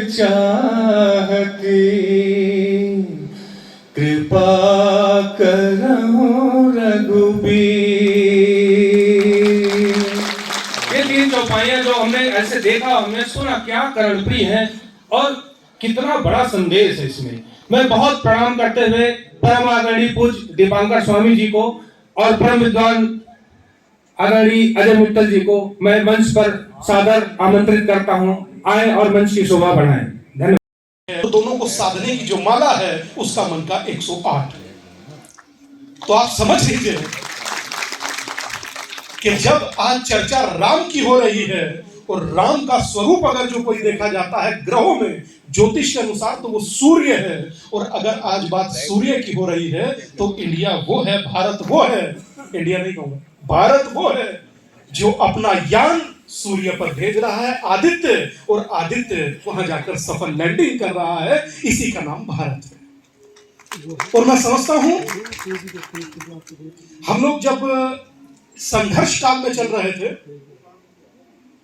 चाहती, कृपा करो रघुबीर। ये तीन चौपाइयां जो हमने ऐसे देखा, हमने सुना, क्या कर्णप्रिय है और कितना बड़ा संदेश है इसमें। मैं बहुत प्रणाम करते हुए परम आदरणीय पूज्य दीपांकर स्वामी जी को और परम विद्वान आदरणीय अजय मित्तल जी को मैं मंच पर सादर आमंत्रित करता हूं, आए और मंच की शोभा बढ़ाएं। धन्यवाद। तो दोनों को साधने की जो माला है उसका मन का 108 है। तो आप समझ लीजिए कि जब आज चर्चा राम की हो रही है और राम का स्वरूप अगर जो कोई देखा जाता है ग्रहों में ज्योतिष के अनुसार तो वो सूर्य है, और अगर आज बात सूर्य की हो रही है तो इंडिया वो है, भारत वो है, इंडिया नहीं कहूंगा, भारत वो है जो अपना यान सूर्य पर भेज रहा है, आदित्य, और आदित्य वहां जाकर सफल लैंडिंग कर रहा है। इसी का नाम भारत है। और मैं समझता हूं हम लोग जब संघर्ष काल में चल रहे थे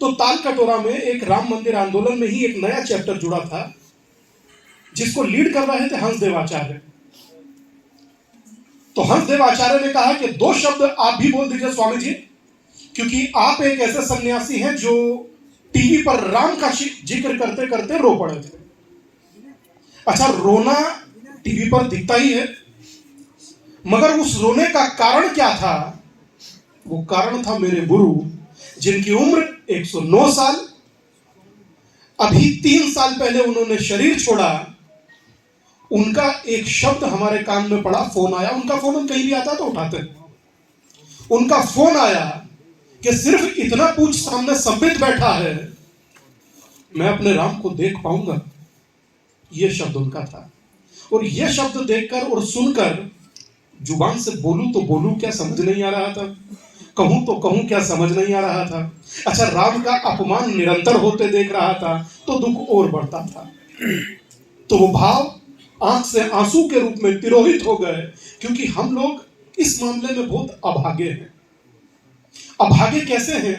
तो ताल कटोरा में एक राम मंदिर आंदोलन में ही एक नया चैप्टर जुड़ा था जिसको लीड कर रहे थे हंसदेव आचार्य। तो हंसदेव आचार्य ने कहा कि 2 शब्द आप भी बोल दीजिए स्वामी जी, क्योंकि आप एक ऐसे सन्यासी हैं जो टीवी पर राम का जिक्र करते करते रो पड़े थे। अच्छा, रोना टीवी पर दिखता ही है, मगर उस रोने का कारण क्या था? वो कारण था मेरे गुरु जिनकी उम्र 109 साल, अभी 3 साल पहले उन्होंने शरीर छोड़ा। उनका एक शब्द हमारे कान में पड़ा, फोन आया, उनका फोन हम कहीं भी आता तो उठाते, उनका फोन आया कि सिर्फ इतना पूछ सामने संबित बैठा है, मैं अपने राम को देख पाऊंगा। यह शब्द उनका था, और यह शब्द देखकर और सुनकर जुबान से बोलूं तो बोलूं क्या समझ नहीं आ रहा था, कहूं तो कहूं क्या समझ नहीं आ रहा था। अच्छा, राम का अपमान निरंतर होते देख रहा था तो दुख और बढ़ता था। तो वो भाव आंख से आंसू के रूप में तिरोहित हो गए, क्योंकि हम लोग इस मामले में बहुत अभागे हैं। अभागे कैसे हैं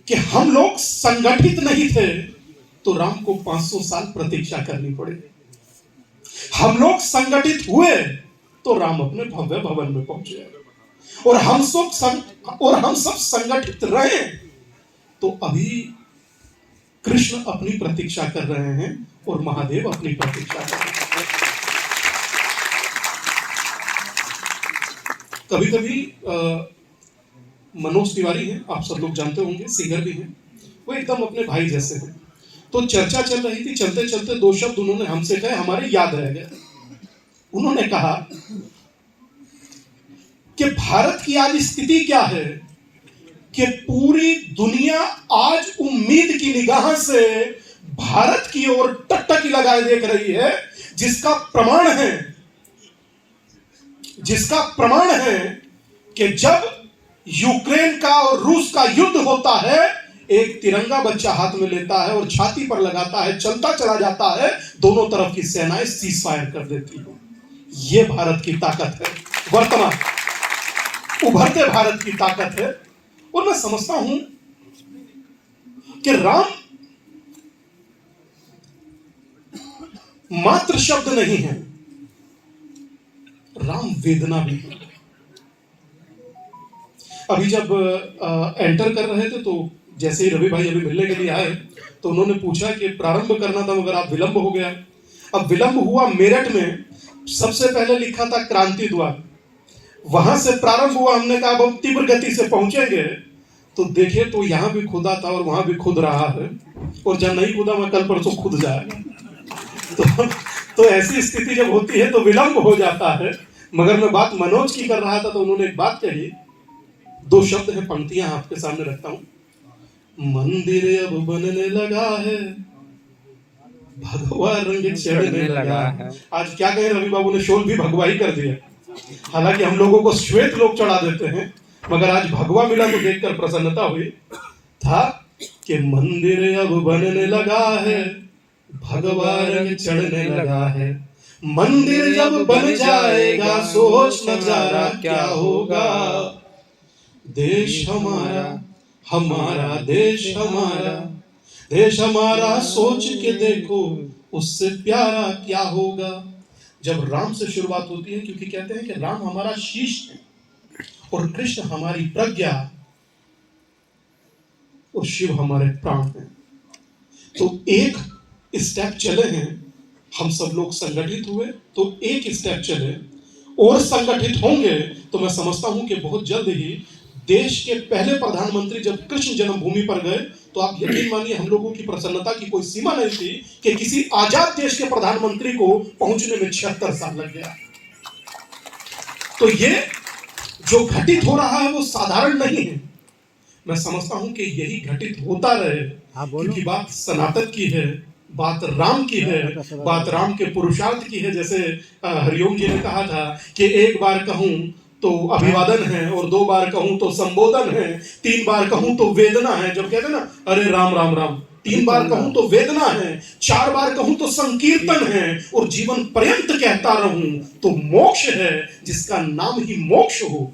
कि हम लोग संगठित नहीं थे तो राम को 500 साल प्रतीक्षा करनी पड़ी। हम लोग संगठित हुए तो राम अपने भव्य भवन में पहुंचे, और हम सब संगठित रहे तो अभी कृष्ण अपनी प्रतीक्षा कर रहे हैं और महादेव अपनी प्रतीक्षा कर रहे हैं। कभी कभी मनोज तिवारी हैं, आप सब लोग जानते होंगे, सिंगर भी हैं, वो एकदम अपने भाई जैसे हैं। तो चर्चा चल रही थी, चलते चलते 2 शब्द उन्होंने हमसे कहे, हमारे याद रह गए। उन्होंने कहा कि भारत की आज स्थिति क्या है कि पूरी दुनिया आज उम्मीद की निगाह से भारत की ओर टकटकी लगाए देख रही है, जिसका प्रमाण है कि जब यूक्रेन का और रूस का युद्ध होता है, एक तिरंगा बच्चा हाथ में लेता है और छाती पर लगाता है, चलता चला जाता है, दोनों तरफ की सेनाएं सीज फायर कर देती है। यह भारत की ताकत है, वर्तमान उभरते भारत की ताकत है। और मैं समझता हूं कि राम मात्र शब्द नहीं है, राम वेदना भी है। अभी जब एंटर कर रहे थे तो जैसे ही रवि भाई अभी मिलने के लिए आए तो उन्होंने पूछा कि प्रारंभ करना था मगर आप विलंब हो गया। अब विलंब हुआ, मेरठ में सबसे पहले लिखा था क्रांति द्वार, वहां से प्रारंभ हुआ। हमने कहा अब हम तीव्र गति से पहुंचेंगे, तो देखे तो यहां भी खुदा था और वहां भी खुद रहा है, और जब नहीं खुदा मैं कल परसों खुद जाएगा। तो ऐसी स्थिति जब होती है तो विलंब हो जाता है। मगर मैं बात मनोज की कर रहा था तो उन्होंने एक बात कही, 2 शब्द है, पंक्तियां आपके सामने रखता हूं। मंदिर अब बनने लगा है, भगवा रंग चढ़ने लगा है। आज क्या कहें, रवि बाबू ने शोल भी भगवा ही कर दिया। हालांकि हम लोगों को श्वेत लोग चढ़ा देते हैं, मगर आज भगवा मिला तो देखकर प्रसन्नता हुई था कि मंदिर अब बनने लगा है, भगवा रंग चढ़ने लगा है। मंदिर जब बन जाएगा सोच नजारा क्या होगा। देश हमारा, हमारा देश हमारा, देश हमारा सोच के देखो उससे प्यारा क्या होगा। जब राम से शुरुआत होती है, क्योंकि कहते हैं कि राम हमारा शीश है और कृष्ण हमारी प्रज्ञा और शिव हमारे प्राण हैं। तो एक स्टेप चले हैं, हम सब लोग संगठित हुए तो एक स्टेप चले और संगठित होंगे तो मैं समझता हूं कि बहुत जल्द ही देश के पहले प्रधानमंत्री जब कृष्ण जन्मभूमि पर गए तो आप यकीन मानिए हम लोगों की प्रसन्नता की कोई सीमा नहीं थी कि किसी आजाद देश के प्रधानमंत्री को पहुंचने में 76 साल लग गया। तो ये जो घटित हो रहा है वो साधारण नहीं है। मैं समझता हूं कि यही घटित होता रहे, क्योंकि बात सनातन की है, बात राम की है, बात राम के पुरुषार्थ की है। जैसे हरिओम जी ने कहा था कि एक बार कहूं तो अभिवादन है और 2 बार कहूं तो संबोधन है, 3 बार कहूं तो वेदना है। जब कहते हैं ना अरे राम राम राम, 3 बार कहूं तो वेदना है, 4 बार कहूं तो संकीर्तन है और जीवन पर्यंत कहता रहूं तो मोक्ष है, जिसका नाम ही मोक्ष हो।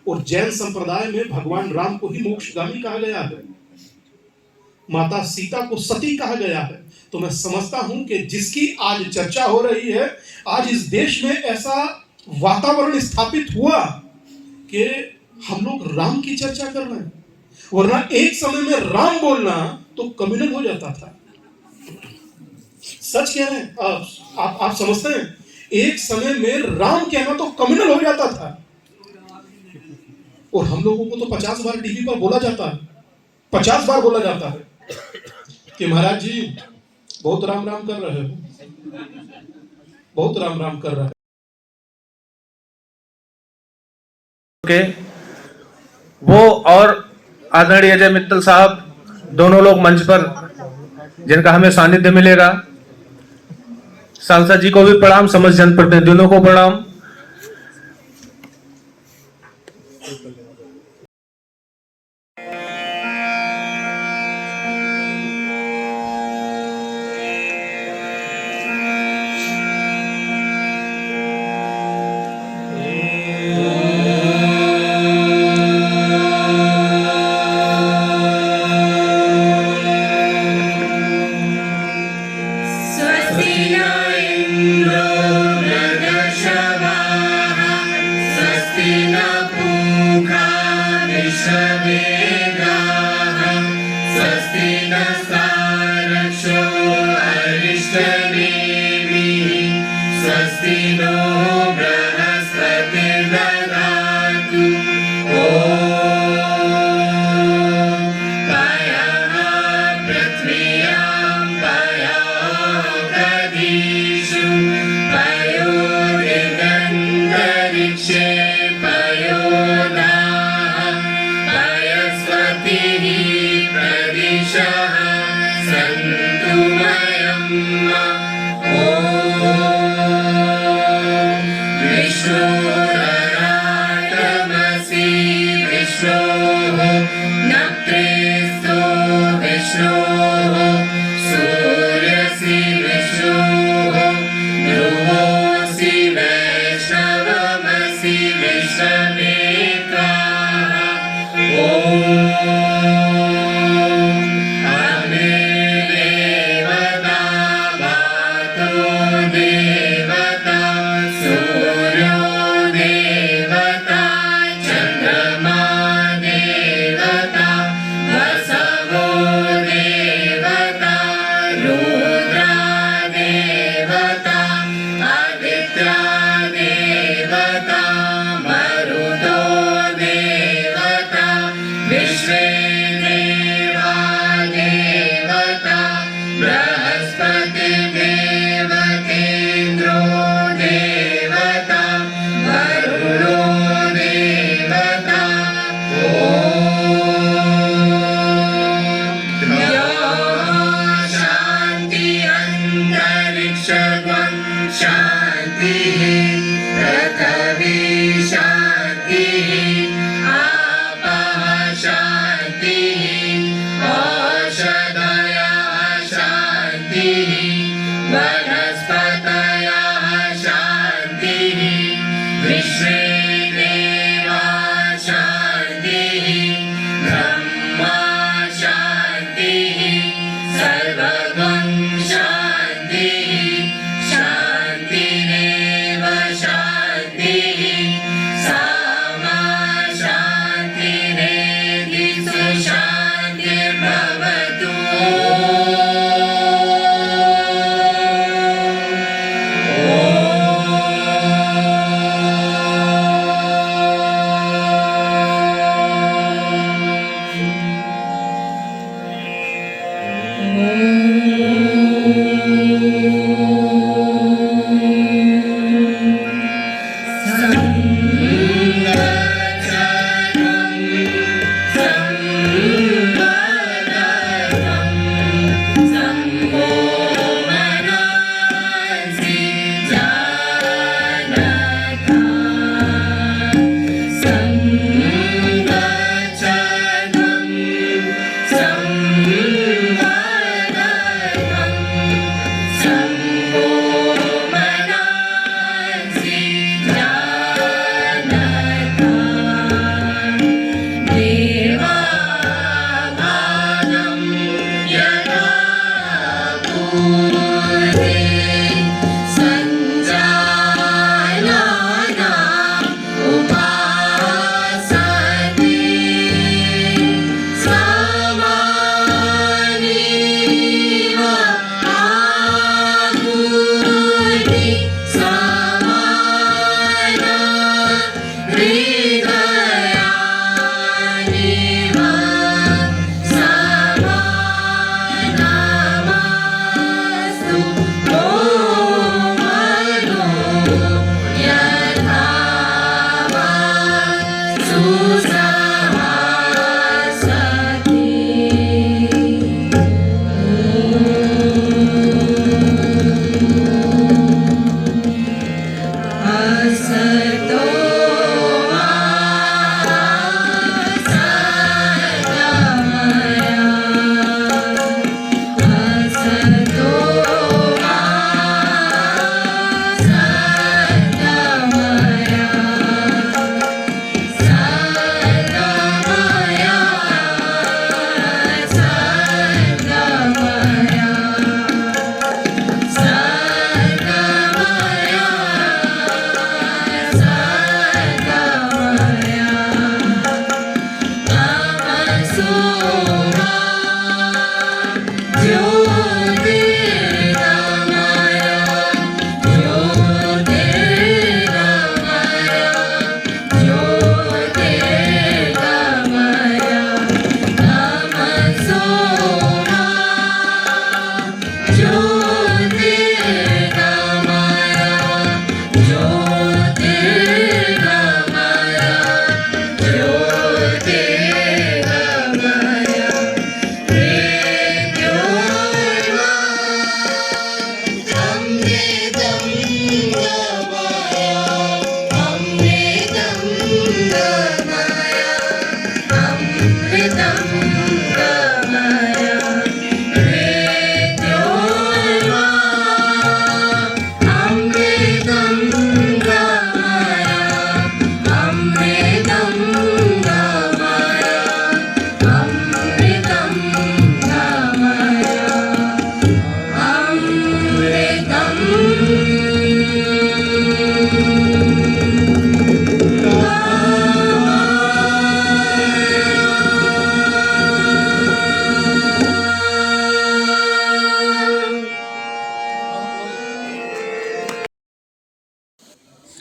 और जैन संप्रदाय में भगवान राम को ही मोक्षगामी कहा गया है, माता सीता को सती कहा गया है। तो मैं समझता हूं कि जिसकी आज चर्चा हो रही है, आज इस देश में ऐसा वातावरण स्थापित हुआ कि हम लोग राम की चर्चा कर रहे हैं, वरना एक समय में राम बोलना तो कम्युनल हो जाता था। सच कह रहे हैं आप समझते हैं, एक समय में राम कहना तो कम्युनल हो जाता था और हम लोगों को तो 50 बार टीवी पर बोला जाता है, 50 बार बोला जाता है कि महाराज जी बहुत राम राम कर रहे हो, बहुत राम राम कर रहे हो। के वो और आदरणीय अजय मित्तल साहब दोनों लोग मंच पर जिनका हमें सानिध्य मिलेगा। सांसद जी को भी प्रणाम, समस्त जनप्रतिनिधियों को प्रणाम।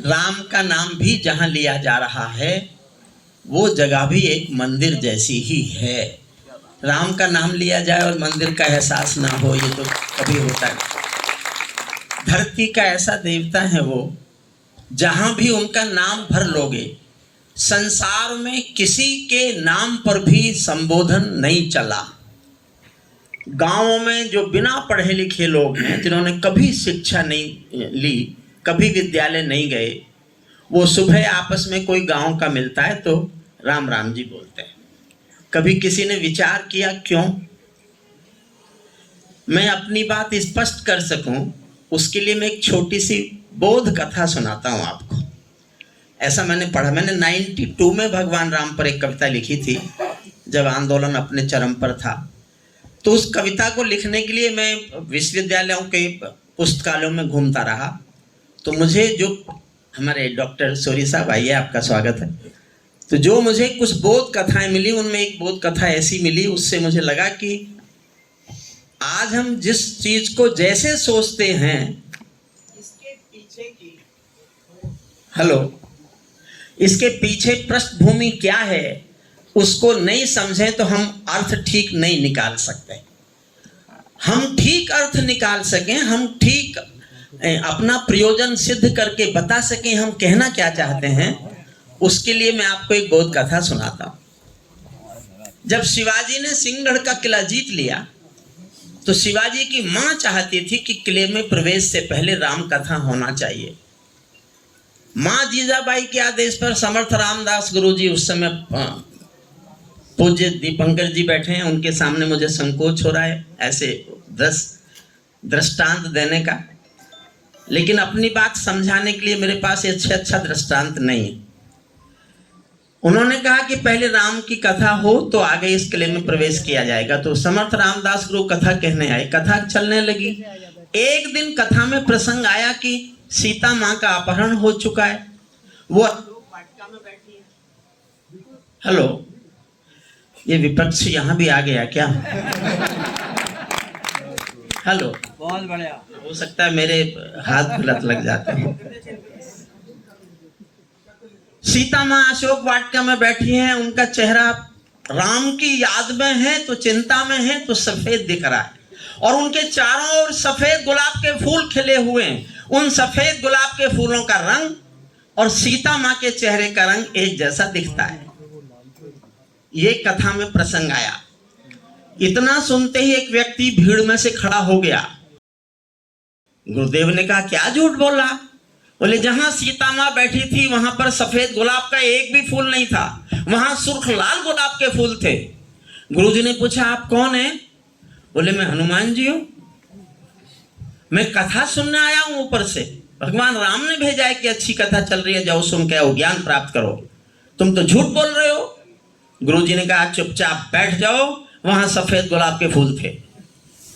राम का नाम भी जहाँ लिया जा रहा है वो जगह भी एक मंदिर जैसी ही है। राम का नाम लिया जाए और मंदिर का एहसास ना हो, ये तो कभी होता है। धरती का ऐसा देवता है वो, जहाँ भी उनका नाम भर लोगे, संसार में किसी के नाम पर भी संबोधन नहीं चला। गांवों में जो बिना पढ़े लिखे लोग हैं, जिन्होंने कभी शिक्षा नहीं ली, कभी विद्यालय नहीं गए, वो सुबह आपस में कोई गांव का मिलता है तो राम राम जी बोलते हैं। कभी किसी ने विचार किया क्यों? मैं अपनी बात स्पष्ट कर सकूं उसके लिए मैं एक छोटी सी बोध कथा सुनाता हूं आपको। ऐसा मैंने पढ़ा, मैंने 92 में भगवान राम पर एक कविता लिखी थी जब आंदोलन अपने चरम पर था। तो उस कविता को लिखने के लिए मैं विश्वविद्यालयों के पुस्तकालयों में घूमता रहा। तो मुझे जो हमारे डॉक्टर सोरी साहब आइए, आपका स्वागत है। तो जो मुझे कुछ बोध कथाएं मिली, उनमें एक बोध कथा ऐसी मिली, उससे मुझे लगा कि आज हम जिस चीज को जैसे सोचते हैं, इसके पीछे की इसके पीछे पृष्ठभूमि क्या है, उसको नहीं समझे तो हम अर्थ ठीक नहीं निकाल सकते। हम ठीक अर्थ निकाल सकें, हम ठीक अपना प्रयोजन सिद्ध करके बता सकें हम कहना क्या चाहते हैं, उसके लिए मैं आपको एक बोध कथा सुनाता हूं। जब शिवाजी ने सिंहगढ़ का किला जीत लिया तो शिवाजी की मां चाहती थी कि किले में प्रवेश से पहले राम कथा होना चाहिए। मां जीजाबाई के आदेश पर समर्थ रामदास गुरुजी, उस समय पूज्य दीपंकर जी बैठे हैं, उनके सामने मुझे संकोच हो रहा है ऐसे दृष्टांत देने का, लेकिन अपनी बात समझाने के लिए मेरे पास अच्छा दृष्टांत नहीं है। उन्होंने कहा कि पहले राम की कथा हो तो आगे इस किले में प्रवेश किया जाएगा। तो समर्थ रामदास गुरु कथा कहने आए, कथा चलने लगी। एक दिन कथा में प्रसंग आया कि सीता माँ का अपहरण हो चुका है, वो वाटिका में बैठी है। हेलो, ये विपक्ष यहाँ भी आ गया क्या? हेलो, बहुत बढ़िया। हो सकता है मेरे हाथ गलत लग जाते हैं। सीता माँ अशोक वाटिका में बैठी हैं, उनका चेहरा राम की याद में है तो चिंता में है तो सफेद दिख रहा है, और उनके चारों ओर सफेद गुलाब के फूल खिले हुए हैं। उन सफेद गुलाब के फूलों का रंग और सीता माँ के चेहरे का रंग एक जैसा दिखता है। ये कथा में प्रसंग आया। इतना सुनते ही एक व्यक्ति भीड़ में से खड़ा हो गया। गुरुदेव ने कहा, क्या झूठ बोल रहा? बोले, जहां सीता माँ बैठी थी वहां पर सफेद गुलाब का एक भी फूल नहीं था, वहां सुर्ख लाल गुलाब के फूल थे। गुरुजी ने पूछा, आप कौन हैं? बोले, मैं हनुमान जी हूं, मैं कथा सुनने आया हूं ऊपर से। भगवान राम ने भेजा है कि अच्छी कथा चल रही है, जाओ सुन के आओ, ज्ञान प्राप्त करो। तुम तो झूठ बोल रहे हो। गुरुजी ने कहा, चुपचाप बैठ जाओ, वहां सफेद गुलाब के फूल थे।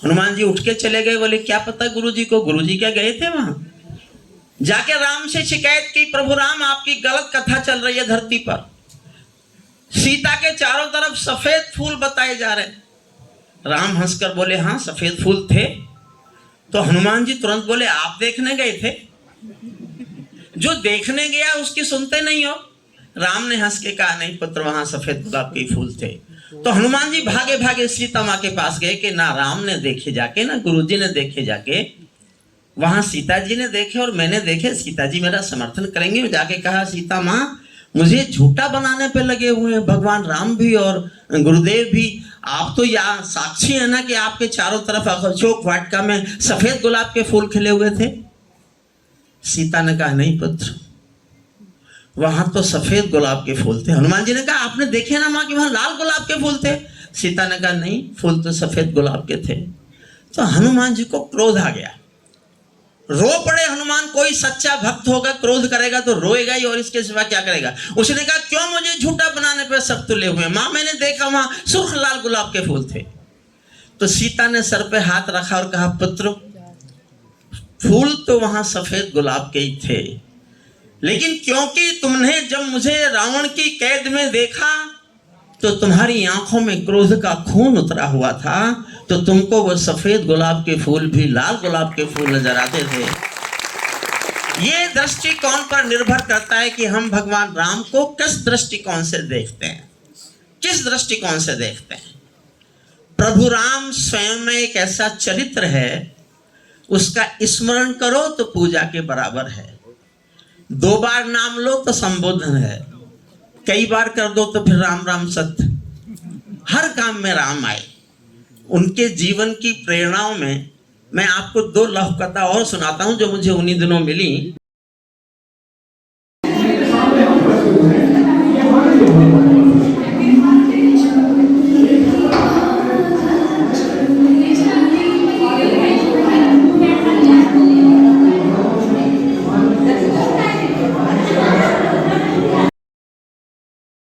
हनुमान जी उठ के चले गए। बोले, क्या पता गुरुजी को? गुरुजी क्या गए थे वहां? जाके राम से शिकायत की, प्रभु राम आपकी गलत कथा चल रही है धरती पर, सीता के चारों तरफ सफेद फूल बताए जा रहे हैं। राम हंसकर बोले हाँ सफेद फूल थे। तो हनुमान जी तुरंत बोले आप देखने गए थे? जो देखने गया उसकी सुनते नहीं हो। राम ने हंस के कहा नहीं पुत्र, वहां सफेद गुलाब के फूल थे। तो हनुमान जी भागे भागे सीता माँ के पास गए कि ना राम ने देखे जाके, ना गुरुजी ने देखे जाके, वहां सीता जी ने देखे और मैंने देखे, सीता जी मेरा समर्थन करेंगे। जाके कहा सीता माँ मुझे झूठा बनाने पे लगे हुए हैं भगवान राम भी और गुरुदेव भी। आप तो यहाँ साक्षी है ना कि आपके चारों तरफ अशोक वाटिका में सफेद गुलाब के फूल खिले हुए थे। सीता ने कहा नहीं पुत्र, वहां तो सफेद गुलाब के फूल थे। हनुमान जी ने कहा आपने देखे ना माँ कि वहां लाल गुलाब के फूल थे? सीता ने कहा नहीं, फूल तो सफेद गुलाब के थे। तो हनुमान जी को क्रोध आ गया, रो पड़े हनुमान। कोई सच्चा भक्त होगा क्रोध करेगा तो रोएगा ही, और इसके सिवा क्या करेगा। उसने कहा क्यों मुझे झूठा बनाने पे सब तुले हुए? माँ मैंने देखा वहां सुर्ख लाल गुलाब के फूल थे। तो सीता ने सर पे हाथ रखा और कहा पुत्र, फूल तो वहां सफेद गुलाब के ही थे, लेकिन क्योंकि तुमने जब मुझे रावण की कैद में देखा तो तुम्हारी आंखों में क्रोध का खून उतरा हुआ था, तो तुमको वो सफेद गुलाब के फूल भी लाल गुलाब के फूल नजर आते थे। ये दृष्टिकोण पर निर्भर करता है कि हम भगवान राम को किस दृष्टिकोण से देखते हैं, किस दृष्टिकोण से देखते हैं। प्रभु राम स्वयं में एक ऐसा चरित्र है, उसका स्मरण करो तो पूजा के बराबर है। 2 बार नाम लो तो संबोधन है, कई बार कर दो तो फिर राम राम सत्य। हर काम में राम आए। उनके जीवन की प्रेरणाओं में मैं आपको 2 लौह कथा और सुनाता हूं जो मुझे उन्हीं दिनों मिली।